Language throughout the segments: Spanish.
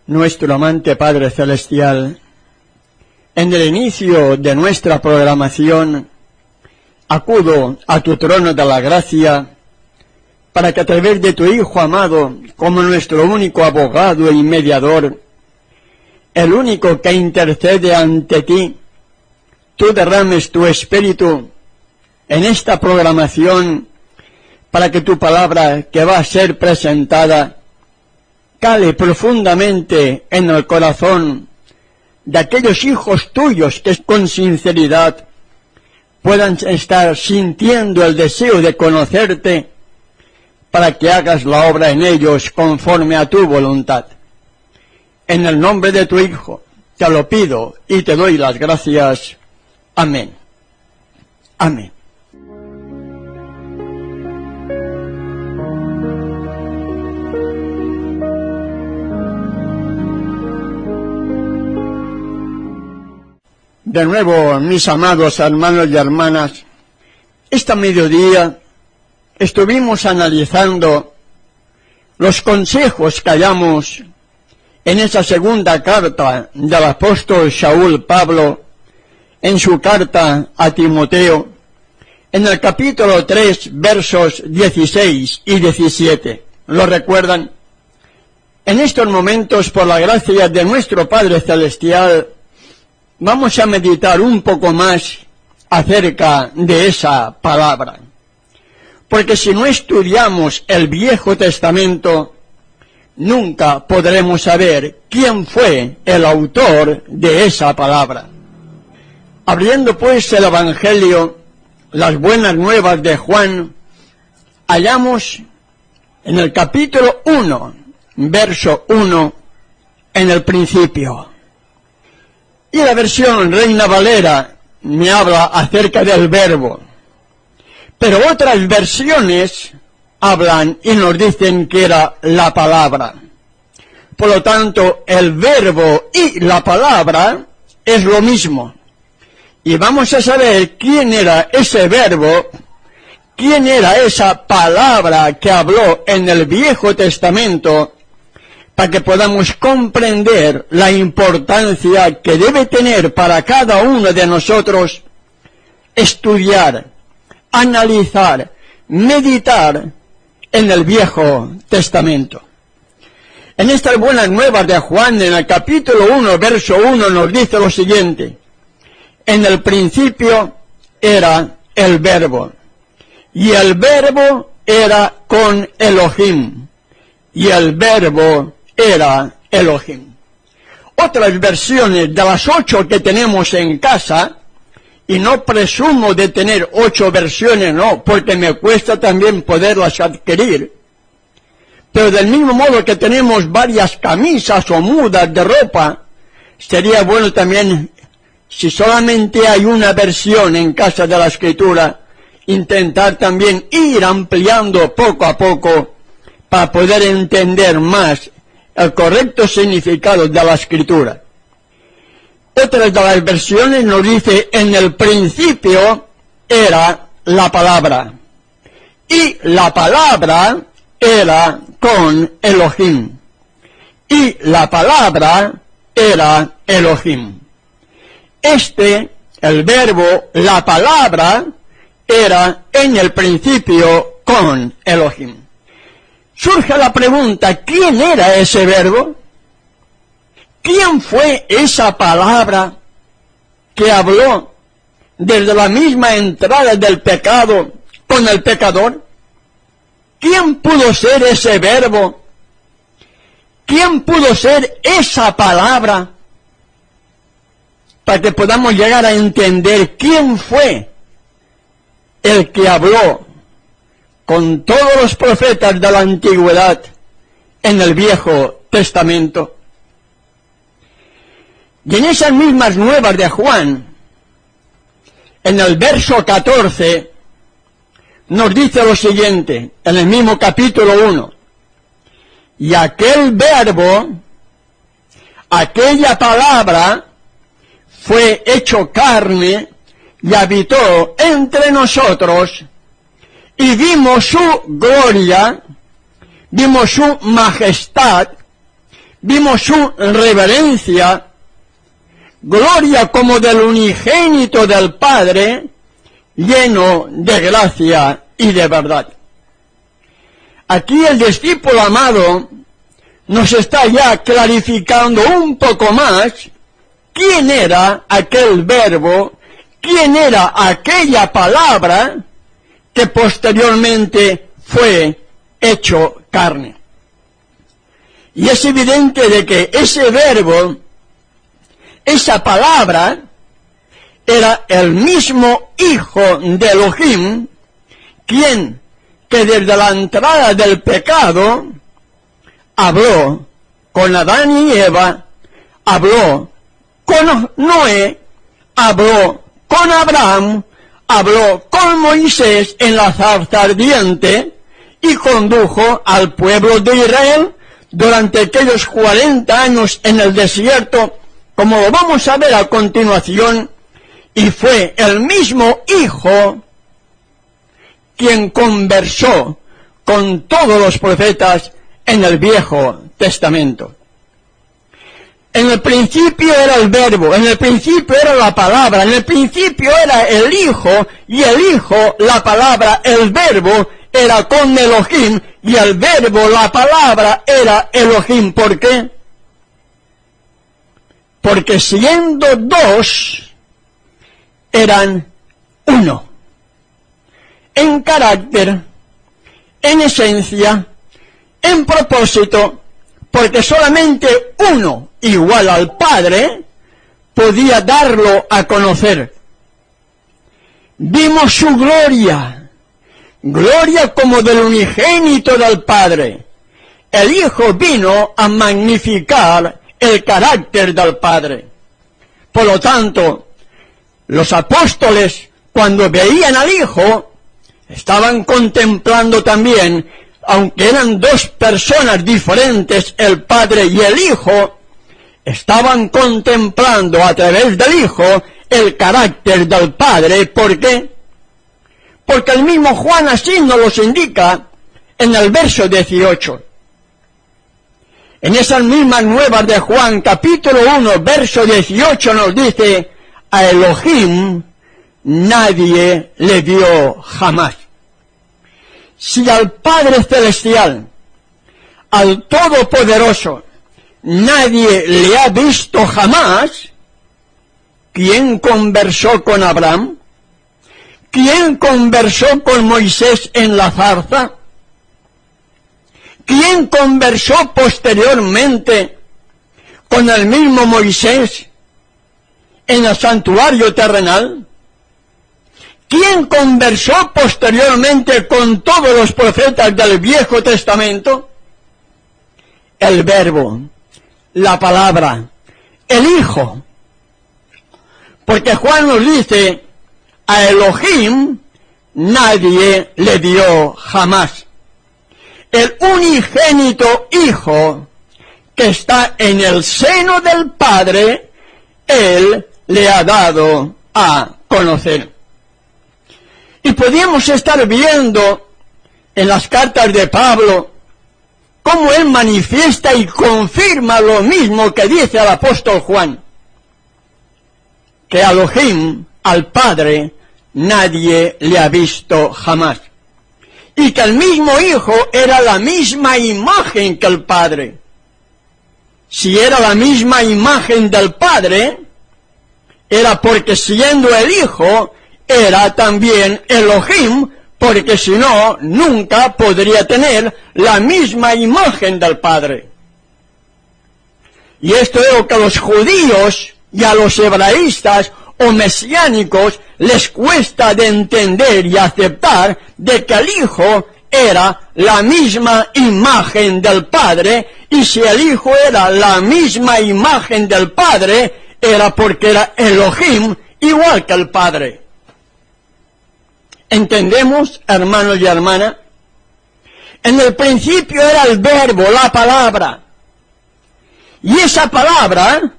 nuestro amante Padre Celestial, en el inicio de nuestra programación, acudo a tu trono de la gracia para que a través de tu Hijo amado, como nuestro único abogado y mediador, el único que intercede ante ti, tú derrames tu espíritu en esta programación para que tu palabra que va a ser presentada cale profundamente en el corazón de aquellos hijos tuyos que con sinceridad puedan estar sintiendo el deseo de conocerte para que hagas la obra en ellos conforme a tu voluntad. En el nombre de tu Hijo te lo pido y te doy las gracias. Amén. Amén. De nuevo, mis amados hermanos y hermanas, esta mediodía estuvimos analizando los consejos que hallamos en esa segunda carta del apóstol Saúl Pablo, en su carta a Timoteo, en el capítulo 3, versos 16 y 17. ¿Lo recuerdan? En estos momentos, por la gracia de nuestro Padre Celestial, vamos a meditar un poco más acerca de esa palabra. Porque si no estudiamos el Viejo Testamento, nunca podremos saber quién fue el autor de esa palabra. Abriendo pues el Evangelio, las buenas nuevas de Juan, hallamos en el capítulo 1, verso 1, en el principio. Y la versión Reina Valera me habla acerca del verbo. Pero otras versiones hablan y nos dicen que era la palabra. Por lo tanto, el verbo y la palabra es lo mismo. Y vamos a saber quién era ese verbo, quién era esa palabra que habló en el Viejo Testamento, para que podamos comprender la importancia que debe tener para cada uno de nosotros estudiar, analizar, meditar en el Viejo Testamento. En estas buenas nuevas de Juan, en el capítulo 1, verso 1, nos dice lo siguiente: en el principio era el verbo, y el verbo era con Elohim, y el verbo era Elohim. Otras versiones de las 8 que tenemos en casa, y no presumo de tener 8 versiones, no, porque me cuesta también poderlas adquirir, pero del mismo modo que tenemos varias camisas o mudas de ropa, sería bueno también, si solamente hay una versión en casa de la Escritura, intentar también ir ampliando poco a poco para poder entender más el correcto significado de la Escritura. Otra de las versiones nos dice: en el principio era la palabra, y la palabra era con Elohim, y la palabra era Elohim. El verbo, la palabra, era en el principio con Elohim. Surge la pregunta: ¿quién era ese verbo? ¿Quién fue esa palabra que habló desde la misma entrada del pecado con el pecador? ¿Quién pudo ser ese verbo? ¿Quién pudo ser esa palabra? Para que podamos llegar a entender quién fue el que habló con todos los profetas de la antigüedad en el Viejo Testamento. Y en esas mismas nuevas de Juan, en el verso 14, nos dice lo siguiente, en el mismo capítulo 1: y aquel verbo, aquella palabra, fue hecho carne y habitó entre nosotros, y vimos su gloria, vimos su majestad, vimos su reverencia, gloria como del unigénito del Padre, lleno de gracia y de verdad. Aquí el discípulo amado nos está ya clarificando un poco más quién era aquel verbo, quién era aquella palabra que posteriormente fue hecho carne. Y es evidente de que ese verbo, esa palabra, era el mismo Hijo de Elohim, quien que desde la entrada del pecado habló con Adán y Eva, habló con Noé, habló con Abraham, habló con Moisés en la zarza ardiente y condujo al pueblo de Israel durante aquellos 40 años en el desierto, como lo vamos a ver a continuación, y fue el mismo Hijo quien conversó con todos los profetas en el Viejo Testamento. En el principio era el verbo, en el principio era la palabra, en el principio era el Hijo, y el Hijo, la palabra, el verbo, era con Elohim, y el verbo, la palabra, era Elohim. ¿Por qué? Porque siendo dos, eran uno. En carácter, en esencia, en propósito, porque solamente uno, igual al Padre, podía darlo a conocer. Vimos su gloria, gloria como del unigénito del Padre. El Hijo vino a magnificar el carácter del Padre. Por lo tanto, los apóstoles, cuando veían al Hijo, estaban contemplando también, aunque eran dos personas diferentes, el Padre y el Hijo, estaban contemplando a través del Hijo el carácter del Padre. ¿Por qué? Porque el mismo Juan así nos los indica en el verso 18. En esas mismas nuevas de Juan, capítulo 1, verso 18, nos dice: a Elohim nadie le vio jamás. Si al Padre Celestial, al Todopoderoso, nadie le ha visto jamás, ¿quién conversó con Abraham? ¿Quién conversó con Moisés en la zarza? ¿Quién conversó posteriormente con el mismo Moisés en el santuario terrenal? ¿Quién conversó posteriormente con todos los profetas del Viejo Testamento? El Verbo, la palabra, el Hijo. Porque Juan nos dice: a Elohim nadie le vio jamás. El unigénito Hijo que está en el seno del Padre, Él le ha dado a conocer. Y podíamos estar viendo en las cartas de Pablo cómo él manifiesta y confirma lo mismo que dice el apóstol Juan, que a Elohim, al Padre, nadie le ha visto jamás. Y que el mismo Hijo era la misma imagen que el Padre. Si era la misma imagen del Padre, era porque siendo el Hijo, era también Elohim, porque si no, nunca podría tener la misma imagen del Padre. Y esto es lo que a los judíos y a los hebraístas o mesiánicos les cuesta de entender y aceptar, de que el Hijo era la misma imagen del Padre, y si el Hijo era la misma imagen del Padre, era porque era Elohim igual que el Padre. ¿Entendemos, hermanos y hermanas? En el principio era el Verbo, la palabra, y esa palabra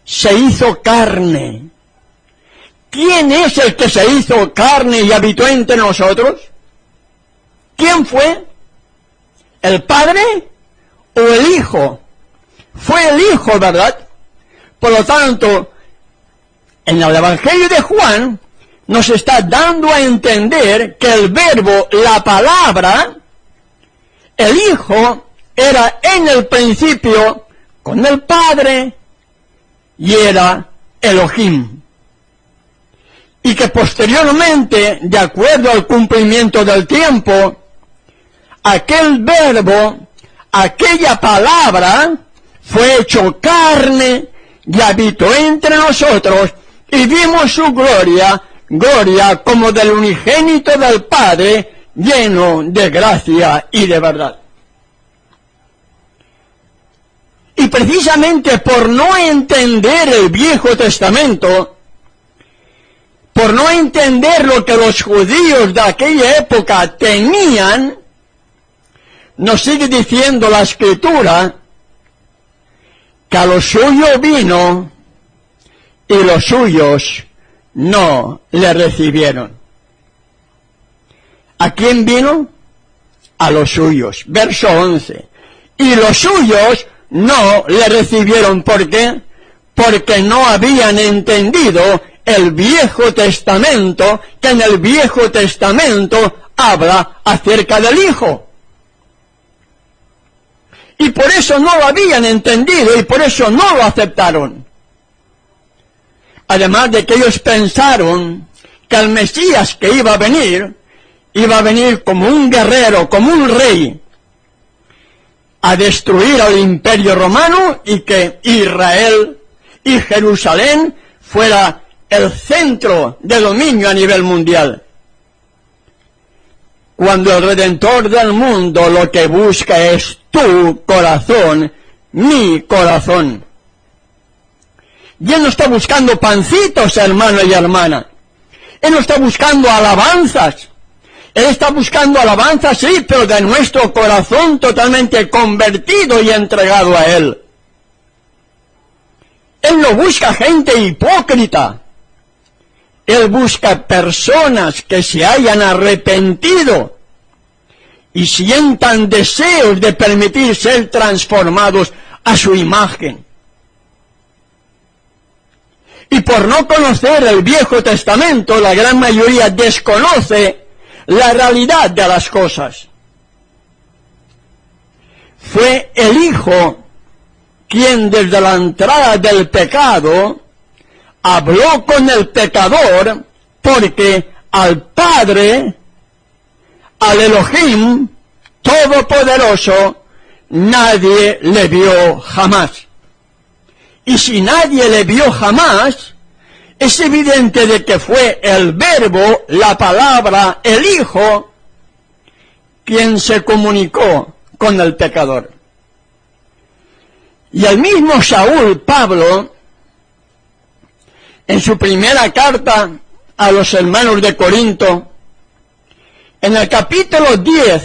se hizo carne. ¿Quién es el que se hizo carne y habitó entre nosotros? ¿Quién fue? ¿El Padre o el Hijo? fue el Hijo, ¿verdad? Por lo tanto, en el Evangelio de Juan nos está dando a entender que el Verbo, la palabra, el Hijo, era en el principio con el Padre y era Elohim. Y que posteriormente, de acuerdo al cumplimiento del tiempo, aquel Verbo, aquella palabra, fue hecho carne y habitó entre nosotros, y vimos su gloria, gloria como del unigénito del Padre, lleno de gracia y de verdad. Y precisamente por no entender el Viejo Testamento, por no entender lo que los judíos de aquella época tenían, nos sigue diciendo la Escritura que a lo suyo vino y los suyos no le recibieron. ¿A quién vino? A los suyos. Verso 11. Y los suyos no le recibieron. ¿Por qué? Porque no habían entendido el Viejo Testamento, que en el Viejo Testamento habla acerca del Hijo. Y por eso no lo habían entendido y por eso no lo aceptaron. Además de que ellos pensaron que el Mesías que iba a venir como un guerrero, como un rey, a destruir al Imperio Romano y que Israel y Jerusalén fuera el centro de dominio a nivel mundial. Cuando el Redentor del mundo lo que busca es tu corazón, mi corazón. Y Él no está buscando pancitos, hermano y hermana. Él no está buscando alabanzas. Él está buscando alabanzas, sí, pero de nuestro corazón totalmente convertido y entregado a Él. Él no busca gente hipócrita. Él busca personas que se hayan arrepentido y sientan deseos de permitir ser transformados a su imagen. Y por no conocer el Viejo Testamento, la gran mayoría desconoce la realidad de las cosas. Fue el Hijo quien desde la entrada del pecado habló con el pecador, porque al Padre, al Elohim Todopoderoso, nadie le vio jamás. Y si nadie le vio jamás, es evidente de que fue el Verbo, la palabra, el Hijo, quien se comunicó con el pecador. Y el mismo Saúl, Pablo, en su primera carta a los hermanos de Corinto, en el capítulo 10,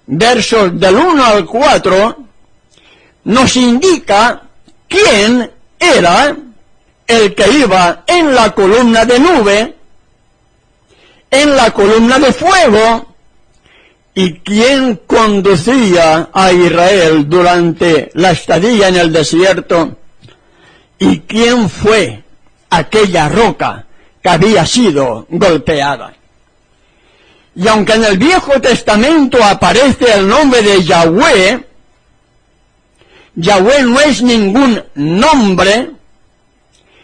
versos del 1 al 4, nos indica quién era el que iba en la columna de nube, en la columna de fuego, y quién conducía a Israel durante la estadía en el desierto, y quién fue aquella roca que había sido golpeada. Y aunque en el Viejo Testamento aparece el nombre de Yahweh, Yahweh no es ningún nombre.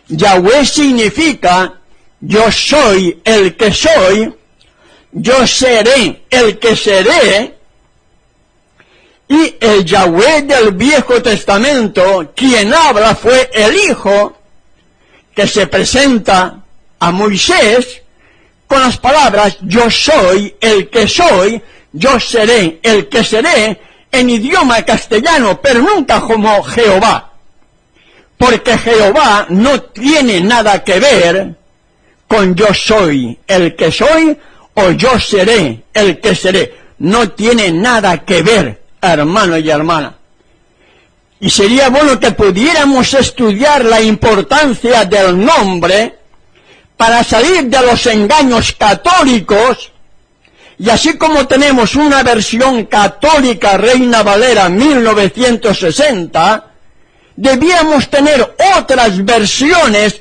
Yahweh significa yo soy el que soy, yo seré el que seré, y el Yahweh del Viejo Testamento, quien habla fue el Hijo, que se presenta a Moisés con las palabras yo soy el que soy, yo seré el que seré, en idioma castellano, pero nunca como Jehová, porque Jehová no tiene nada que ver con yo soy el que soy o yo seré el que seré. No tiene nada que ver, hermano y hermana. Y sería bueno que pudiéramos estudiar la importancia del nombre para salir de los engaños católicos Y así como tenemos una versión católica Reina Valera 1960, debíamos tener otras versiones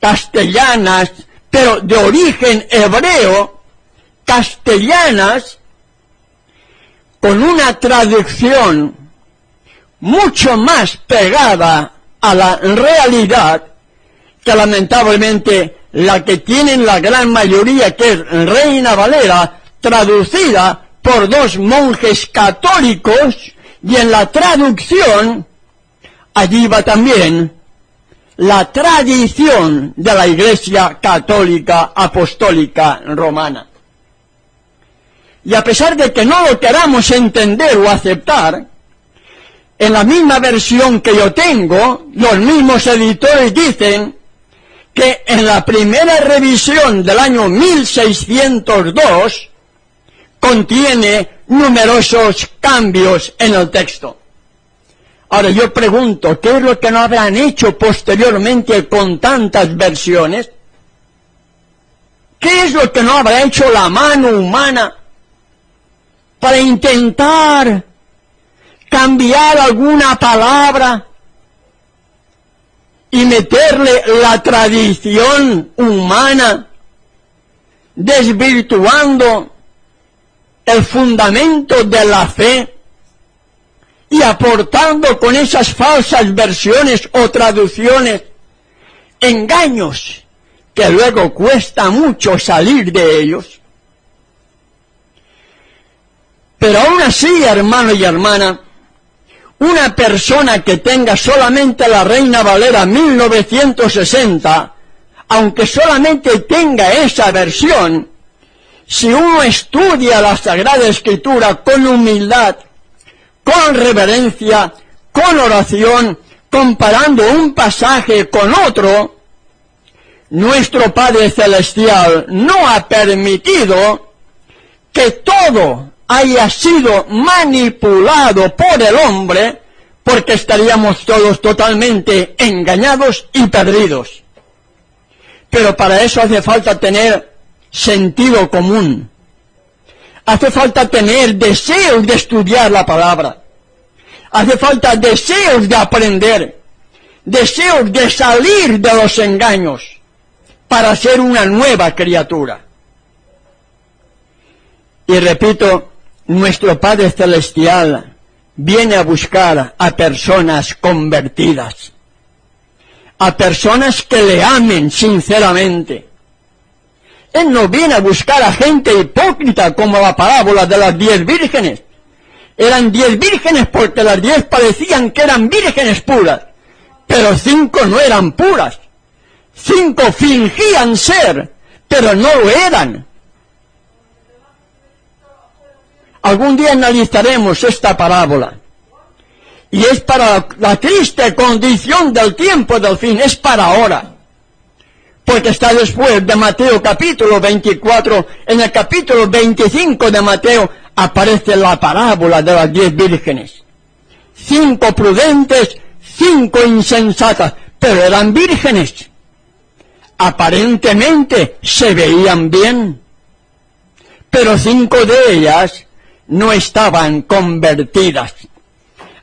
castellanas, pero de origen hebreo, castellanas, con una traducción mucho más pegada a la realidad que lamentablemente la que tienen la gran mayoría, que es Reina Valera, traducida por dos monjes católicos, y en la traducción allí va también la tradición de la Iglesia Católica Apostólica Romana. Y a pesar de que no lo queramos entender o aceptar, en la misma versión que yo tengo, los mismos editores dicen que en la primera revisión del año 1602 contiene numerosos cambios en el texto. Ahora yo pregunto, ¿qué es lo que no habrán hecho posteriormente con tantas versiones? ¿Qué es lo que no habrá hecho la mano humana para intentar cambiar alguna palabra y meterle la tradición humana, desvirtuando el fundamento de la fe y aportando con esas falsas versiones o traducciones engaños que luego cuesta mucho salir de ellos? Pero aún así, hermano y hermana, una persona que tenga solamente la Reina Valera 1960, aunque solamente tenga esa versión, si uno estudia la Sagrada Escritura con humildad, con reverencia, con oración, comparando un pasaje con otro, nuestro Padre Celestial no ha permitido que todo haya sido manipulado por el hombre, porque estaríamos todos totalmente engañados y perdidos. Pero para eso hace falta tener sentido común. Hace falta tener deseos de estudiar la palabra. Hace falta deseos de aprender, deseos de salir de los engaños para ser una nueva criatura. Y repito, nuestro Padre Celestial viene a buscar a personas convertidas, a personas que le amen sinceramente. Él no viene a buscar a gente hipócrita como la parábola de las 10 vírgenes. Eran 10 vírgenes porque las 10 parecían que eran vírgenes puras, pero 5 no eran puras. 5 fingían ser, pero no lo eran. Algún día analizaremos esta parábola. Y es para la triste condición del tiempo del fin, es para ahora. Porque está después de Mateo capítulo 24, en el capítulo 25 de Mateo aparece la parábola de las 10 vírgenes. 5 prudentes, 5 insensatas, pero eran vírgenes. Aparentemente se veían bien, pero 5 de ellas no estaban convertidas.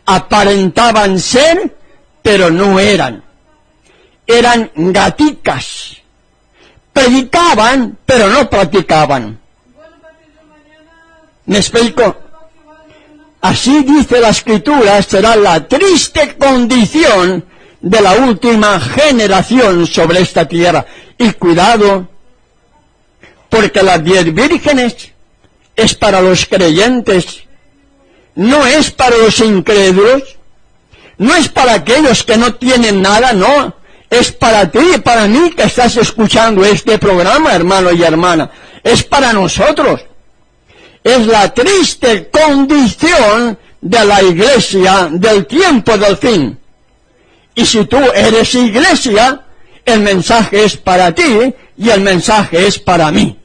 Aparentaban ser, pero no eran. Eran gaticas. Predicaban, pero no practicaban. ¿Me explico? Así dice la Escritura, será la triste condición de la última generación sobre esta tierra. Y cuidado, porque las 10 vírgenes es para los creyentes, no es para los incrédulos, no es para aquellos que no tienen nada, no, es para ti y para mí que estás escuchando este programa, hermano y hermana, es para nosotros. Es la triste condición de la iglesia del tiempo del fin. Y si tú eres iglesia, el mensaje es para ti y el mensaje es para mí.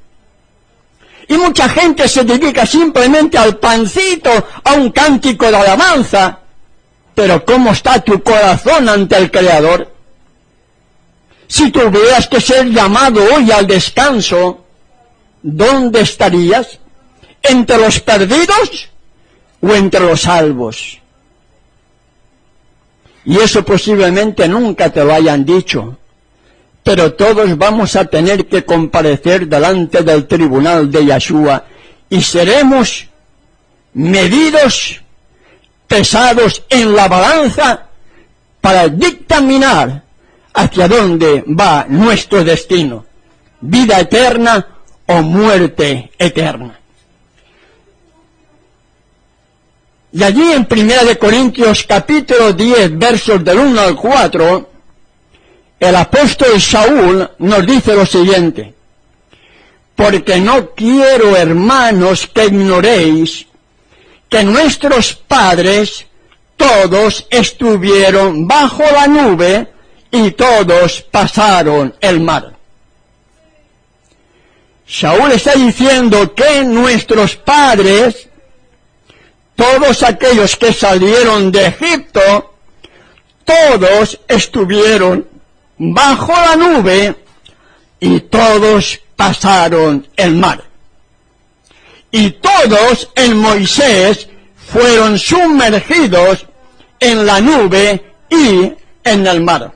Y mucha gente se dedica simplemente al pancito, a un cántico de alabanza. Pero ¿cómo está tu corazón ante el Creador? Si tuvieras que ser llamado hoy al descanso, ¿dónde estarías? ¿Entre los perdidos o entre los salvos? Y eso posiblemente nunca te lo hayan dicho, pero todos vamos a tener que comparecer delante del tribunal de Yahshua y seremos medidos, pesados en la balanza para dictaminar hacia dónde va nuestro destino, vida eterna o muerte eterna. Y allí en 1 Corintios capítulo 10, versos del 1 al 4, el apóstol Saúl nos dice lo siguiente: porque no quiero, hermanos, que ignoréis que nuestros padres todos estuvieron bajo la nube y todos pasaron el mar. Saúl está diciendo que nuestros padres, todos aquellos que salieron de Egipto, todos estuvieron bajo la nube y todos pasaron el mar. Y todos en Moisés fueron sumergidos en la nube y en el mar.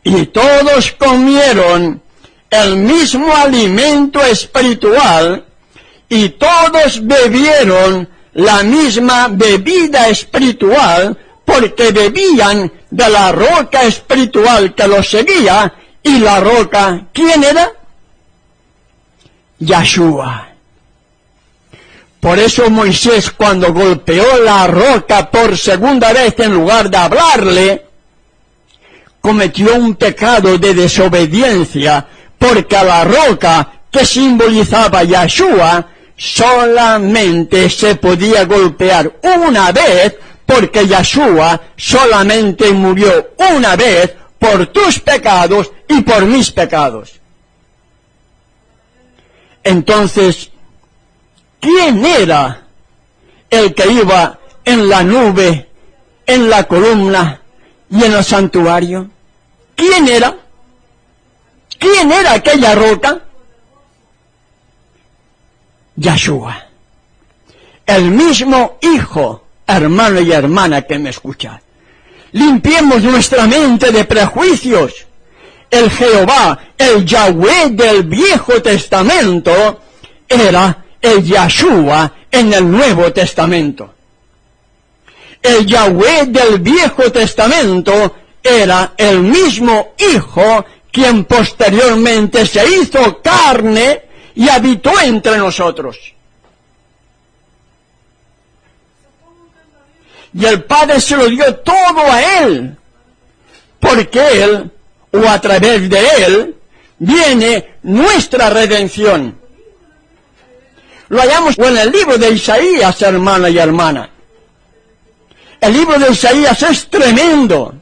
Y todos comieron el mismo alimento espiritual y todos bebieron la misma bebida espiritual, porque bebían de la roca espiritual que los seguía. Y la roca, ¿quién era? Yahshua. Por eso Moisés, cuando golpeó la roca por segunda vez, en lugar de hablarle, cometió un pecado de desobediencia, porque a la roca que simbolizaba Yahshua solamente se podía golpear una vez, porque Yahshua solamente murió una vez por tus pecados y por mis pecados. Entonces, ¿quién era el que iba en la nube, en la columna y en el santuario? ¿Quién era? ¿Quién era aquella roca? Yahshua. El mismo Hijo, hermano y hermana que me escucha. Limpiemos nuestra mente de prejuicios. El Jehová, el Yahweh del Viejo Testamento, era el Yahshua en el Nuevo Testamento. El Yahweh del Viejo Testamento era el mismo Hijo quien posteriormente se hizo carne y habitó entre nosotros. Y el Padre se lo dio todo a Él, porque Él, o a través de Él, viene nuestra redención. Lo hallamos en el libro de Isaías, hermana y hermana. El libro de Isaías es tremendo.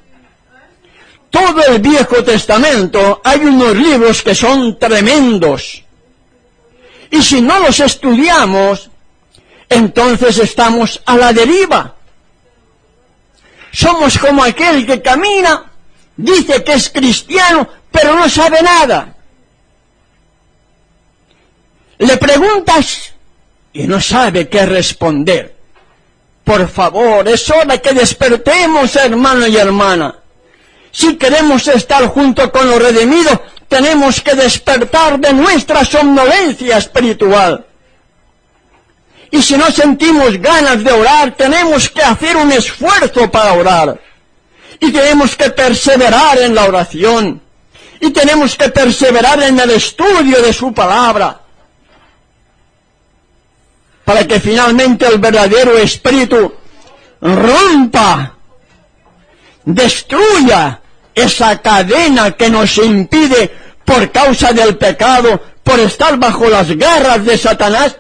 Todo el Viejo Testamento hay unos libros que son tremendos. Y si no los estudiamos, entonces estamos a la deriva. Somos como aquel que camina, dice que es cristiano, pero no sabe nada. Le preguntas y no sabe qué responder. Por favor, es hora que despertemos, hermano y hermana. Si queremos estar junto con los redimidos, tenemos que despertar de nuestra somnolencia espiritual. Y si no sentimos ganas de orar, tenemos que hacer un esfuerzo para orar. Y tenemos que perseverar en la oración. Y tenemos que perseverar en el estudio de su palabra. Para que finalmente el verdadero espíritu rompa, destruya esa cadena que nos impide, por causa del pecado, por estar bajo las garras de Satanás,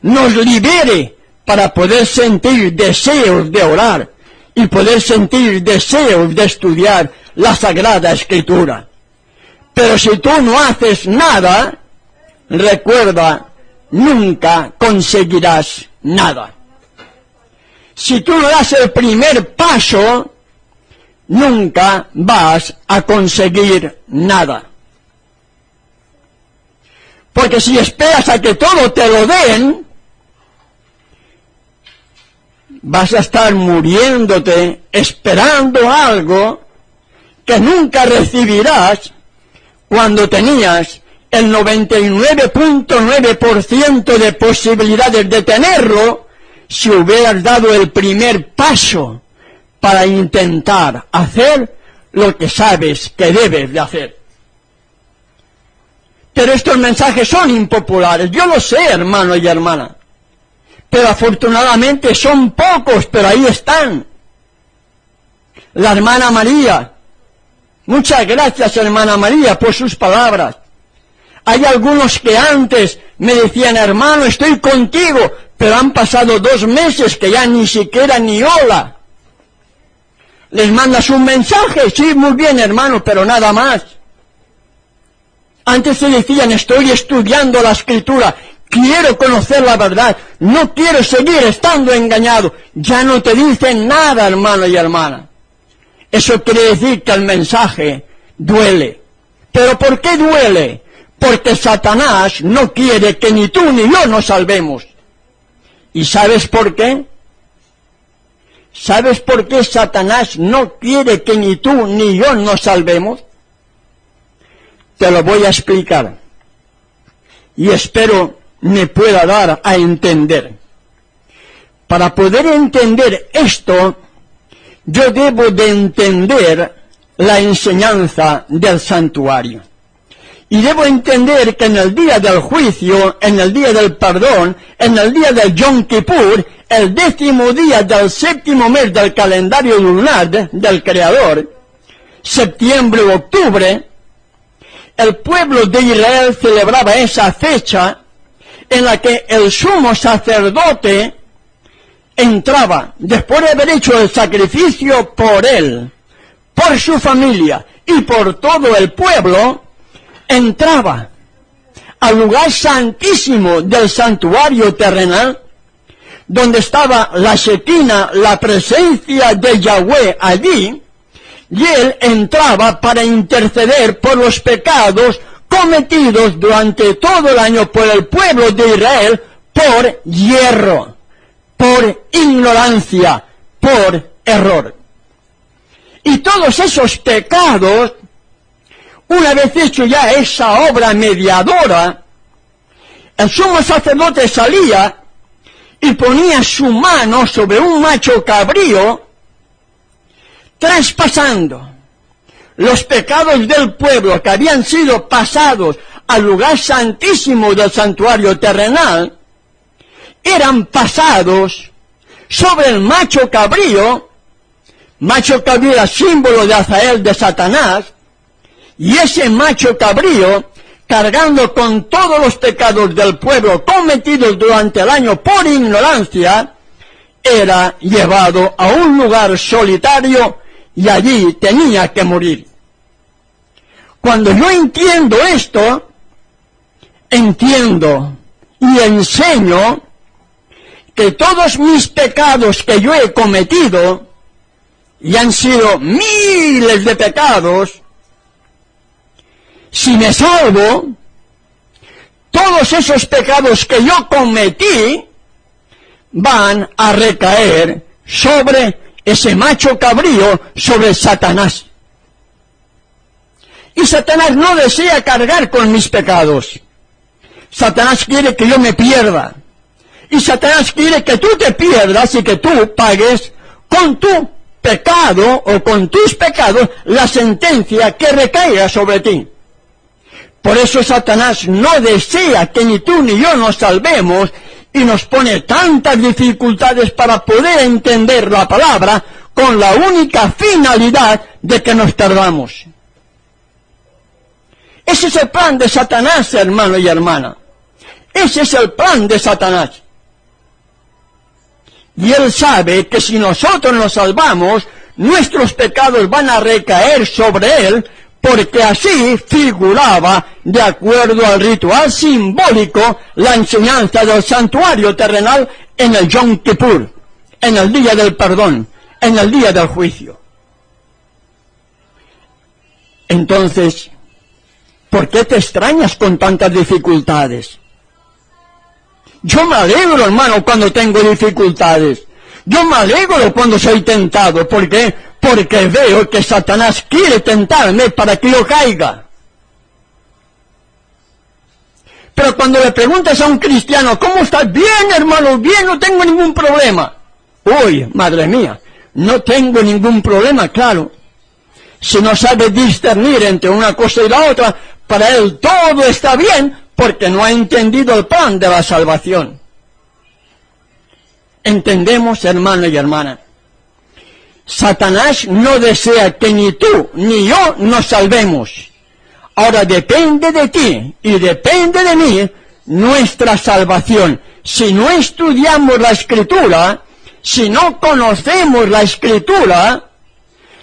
nos libere para poder sentir deseos de orar y poder sentir deseos de estudiar la Sagrada Escritura. Pero si tú no haces nada, recuerda, nunca conseguirás nada. Si tú no das el primer paso, nunca vas a conseguir nada. Porque si esperas a que todo te lo den, vas a estar muriéndote esperando algo que nunca recibirás cuando tenías el 99.9% de posibilidades de tenerlo si hubieras dado el primer paso para intentar hacer lo que sabes que debes de hacer. Pero estos mensajes son impopulares, yo lo sé, hermano y hermana. Pero afortunadamente son pocos, pero ahí están. La hermana María, muchas gracias hermana María por sus palabras. Hay algunos que antes me decían, hermano, estoy contigo, pero han pasado 2 meses que ya ni siquiera ni hola. Les mandas un mensaje, sí, muy bien hermano, pero nada más. Antes se decían, estoy estudiando la Escritura, quiero conocer la verdad, no quiero seguir estando engañado. Ya no te dicen nada, hermano y hermana. Eso quiere decir que el mensaje duele. ¿Pero por qué duele? Porque Satanás no quiere que ni tú ni yo nos salvemos. ¿Y sabes por qué? ¿Sabes por qué Satanás no quiere que ni tú ni yo nos salvemos? Te lo voy a explicar. Y espero me pueda dar a entender. Para poder entender esto, yo debo de entender la enseñanza del santuario. Y debo entender que en el día del juicio, en el día del perdón, en el día del Yom Kippur, el 10º día del 7º mes del calendario lunar del Creador, septiembre o octubre, el pueblo de Israel celebraba esa fecha en la que el sumo sacerdote entraba, después de haber hecho el sacrificio por él, por su familia y por todo el pueblo, entraba al lugar santísimo del santuario terrenal, donde estaba la Shekinah, la presencia de Yahweh allí, y él entraba para interceder por los pecados cometidos durante todo el año por el pueblo de Israel por hierro, por ignorancia, por error. Y todos esos pecados, una vez hecho ya esa obra mediadora, el sumo sacerdote salía y ponía su mano sobre un macho cabrío, traspasando los pecados del pueblo que habían sido pasados al lugar santísimo del santuario terrenal, eran pasados sobre el macho cabrío era símbolo de Azael, de Satanás, y ese macho cabrío, cargando con todos los pecados del pueblo cometidos durante el año por ignorancia, era llevado a un lugar solitario y allí tenía que morir. Cuando yo entiendo esto, entiendo y enseño que todos mis pecados que yo he cometido, y han sido miles de pecados, si me salvo, todos esos pecados que yo cometí van a recaer sobre ese macho cabrío, sobre Satanás. Y Satanás no desea cargar con mis pecados. Satanás quiere que yo me pierda. Y Satanás quiere que tú te pierdas y que tú pagues con tu pecado o con tus pecados la sentencia que recaiga sobre ti. Por eso Satanás no desea que ni tú ni yo nos salvemos y nos pone tantas dificultades para poder entender la palabra con la única finalidad de que nos perdamos. Ese es el plan de Satanás, hermano y hermana. Ese es el plan de Satanás. Y él sabe que si nosotros nos salvamos, nuestros pecados van a recaer sobre él, porque así figuraba, de acuerdo al ritual simbólico, la enseñanza del santuario terrenal en el Yom Kippur, en el día del perdón, en el día del juicio. Entonces, ¿Por qué te extrañas con tantas dificultades? Yo me alegro, hermano, cuando tengo dificultades. Yo me alegro cuando soy tentado. ¿Por qué? Porque veo que Satanás quiere tentarme para que yo caiga. Pero cuando le preguntas a un cristiano, ¿cómo estás? Bien, hermano, bien, no tengo ningún problema. Uy, madre mía, no tengo ningún problema, claro. Si no sabe discernir entre una cosa y la otra, para él todo está bien, porque no ha entendido el plan de la salvación. Entendemos, hermano y hermana. Satanás no desea que ni tú ni yo nos salvemos. Ahora depende de ti y depende de mí nuestra salvación. Si no estudiamos la Escritura, si no conocemos la Escritura,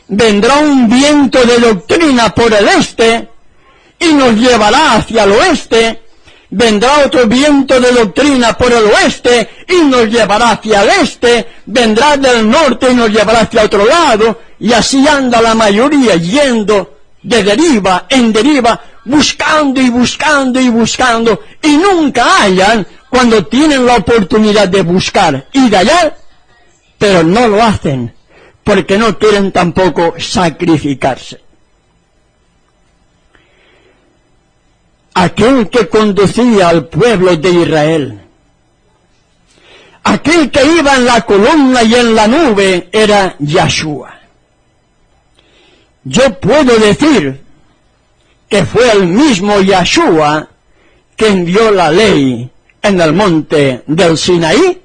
vendrá un viento de doctrina por el este y nos llevará hacia el oeste. Vendrá otro viento de doctrina por el oeste y nos llevará hacia el este. Vendrá del norte y nos llevará hacia otro lado. Y así anda la mayoría yendo de deriva en deriva, buscando y buscando y buscando, y nunca hallan cuando tienen la oportunidad de buscar y de hallar, pero no lo hacen, porque no quieren tampoco sacrificarse. Aquel que conducía al pueblo de Israel, aquel que iba en la columna y en la nube, era Yahshua. Yo puedo decir que fue el mismo Yahshua que envió la ley en el monte del Sinaí,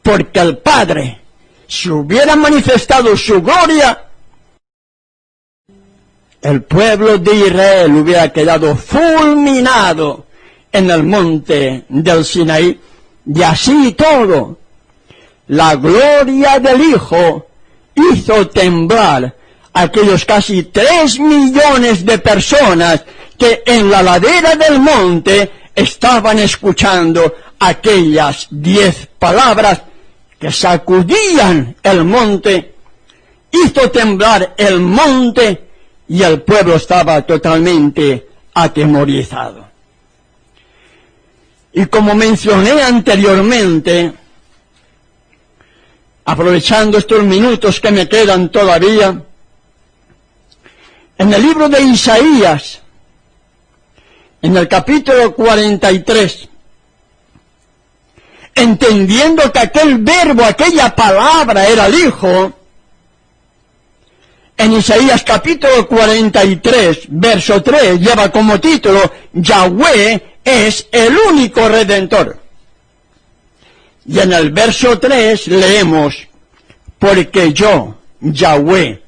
porque el Padre, si hubiera manifestado su gloria, el pueblo de Israel hubiera quedado fulminado en el monte del Sinaí. Y así todo, la gloria del Hijo hizo temblar aquellos casi 3 millones de personas que en la ladera del monte estaban escuchando aquellas 10 palabras que sacudían el monte, hizo temblar el monte y el pueblo estaba totalmente atemorizado. Y como mencioné anteriormente, aprovechando estos minutos que me quedan todavía, en el libro de Isaías, en el capítulo 43, entendiendo que aquel verbo, aquella palabra era el Hijo, en Isaías capítulo 43, verso 3, lleva como título, Yahweh es el único Redentor. Y en el verso 3 leemos, porque yo, Yahweh,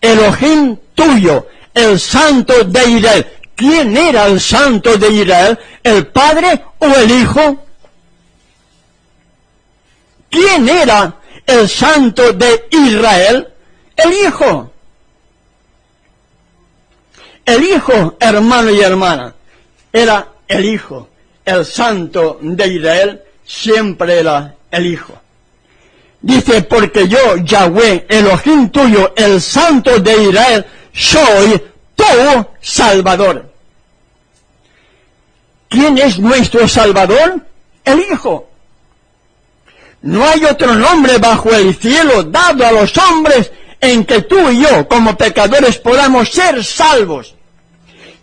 Elohim tuyo, el Santo de Israel. ¿Quién era el Santo de Israel? ¿El Padre o el Hijo? ¿Quién era el Santo de Israel? El Hijo. El Hijo, hermano y hermana, era el Hijo. El Santo de Israel siempre era el Hijo. Dice, porque yo, Yahweh, Elohim tuyo, el Santo de Israel, soy tu Salvador. ¿Quién es nuestro Salvador? El Hijo. No hay otro nombre bajo el cielo dado a los hombres en que tú y yo, como pecadores, podamos ser salvos.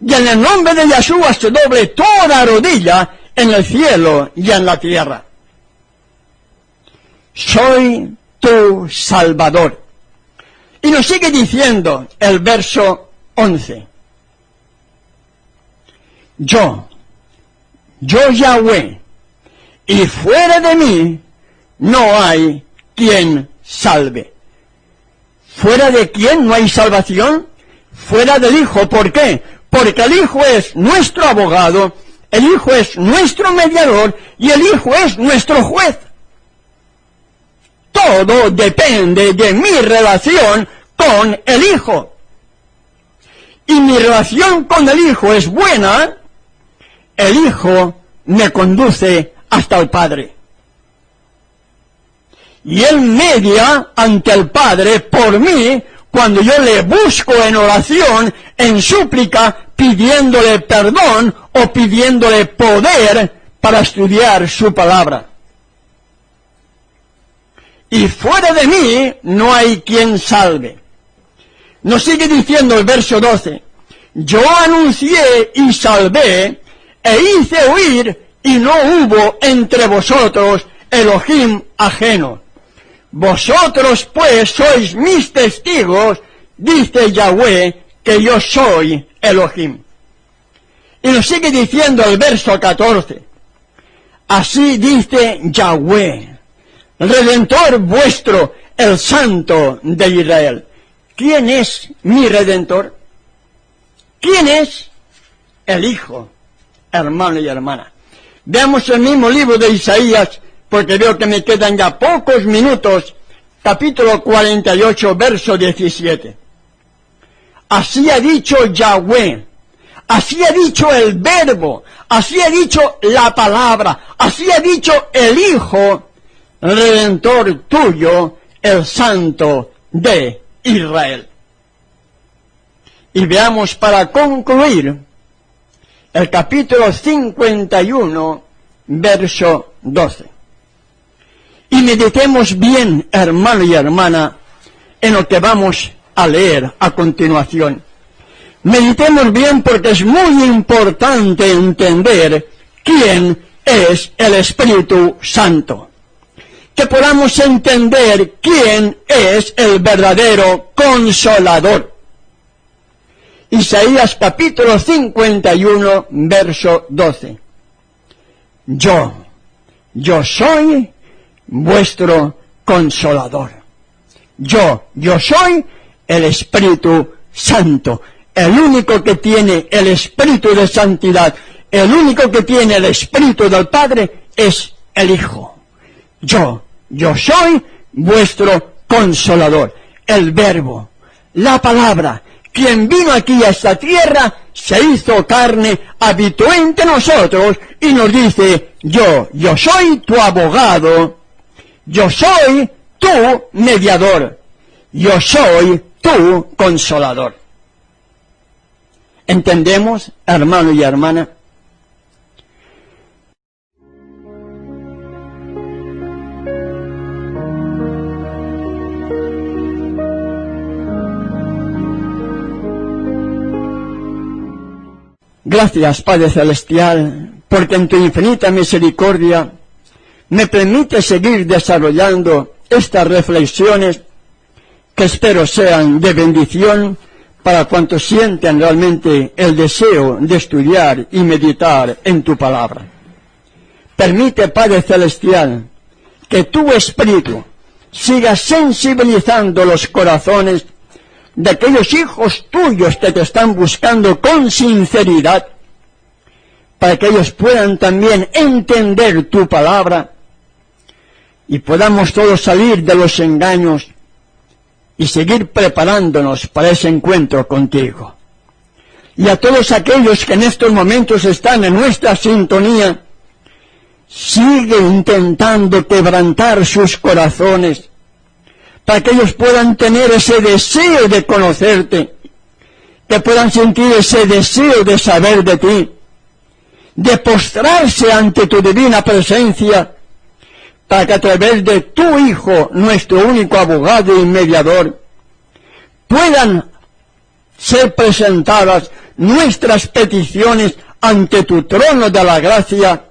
Y en el nombre de Yahshua se doble toda rodilla en el cielo y en la tierra. Soy tu Salvador. Y nos sigue diciendo el verso 11. Yo Yahweh, y fuera de mí no hay quien salve. ¿Fuera de quién no hay salvación? Fuera del Hijo. ¿Por qué? Porque el Hijo es nuestro abogado, el Hijo es nuestro mediador y el Hijo es nuestro juez. Todo depende de mi relación con el Hijo. Y mi relación con el Hijo es buena, el Hijo me conduce hasta el Padre. Y Él media ante el Padre por mí cuando yo le busco en oración, en súplica, pidiéndole perdón o pidiéndole poder para estudiar su palabra. Y fuera de mí no hay quien salve. Nos sigue diciendo el verso 12. Yo anuncié y salvé, e hice oír, y no hubo entre vosotros Elohim ajeno. Vosotros pues sois mis testigos, dice Yahweh, que yo soy Elohim. Y nos sigue diciendo el verso 14. Así dice Yahweh, Redentor vuestro, el Santo de Israel. ¿Quién es mi Redentor? ¿Quién es? El Hijo, hermano y hermana. Veamos el mismo libro de Isaías, porque veo que me quedan ya pocos minutos, capítulo 48, verso 17. Así ha dicho Yahweh, así ha dicho el Verbo, así ha dicho la palabra, así ha dicho el Hijo, Redentor tuyo, el Santo de Israel. Y veamos para concluir el capítulo 51, verso 12. Y meditemos bien, hermano y hermana, en lo que vamos a leer a continuación. Meditemos bien porque es muy importante entender quién es el Espíritu Santo. Que podamos entender quién es el verdadero Consolador. Isaías capítulo 51, verso 12. Yo soy vuestro Consolador. Yo soy el Espíritu Santo. El único que tiene el Espíritu de Santidad, el único que tiene el Espíritu del Padre es el Hijo. Yo soy vuestro Consolador. El Verbo, la Palabra, quien vino aquí a esta tierra, se hizo carne, habitó entre nosotros y nos dice, yo soy tu abogado, yo soy tu mediador, yo soy tu Consolador. ¿Entendemos, hermano y hermana? Gracias, Padre Celestial, porque en tu infinita misericordia me permite seguir desarrollando estas reflexiones que espero sean de bendición para cuantos sienten realmente el deseo de estudiar y meditar en tu palabra. Permite, Padre Celestial, que tu Espíritu siga sensibilizando los corazones de aquellos hijos tuyos que te están buscando con sinceridad, para que ellos puedan también entender tu palabra y podamos todos salir de los engaños y seguir preparándonos para ese encuentro contigo. Y a todos aquellos que en estos momentos están en nuestra sintonía, sigue intentando quebrantar sus corazones, para que ellos puedan tener ese deseo de conocerte, que puedan sentir ese deseo de saber de ti, de postrarse ante tu divina presencia, para que a través de tu Hijo, nuestro único abogado y mediador, puedan ser presentadas nuestras peticiones ante tu trono de la gracia,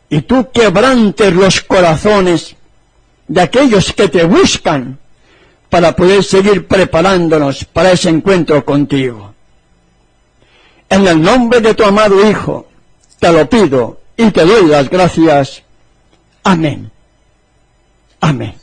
y tú quebrantes los corazones de aquellos que te buscan para poder seguir preparándonos para ese encuentro contigo. En el nombre de tu amado Hijo, te lo pido y te doy las gracias. Amén. Amén.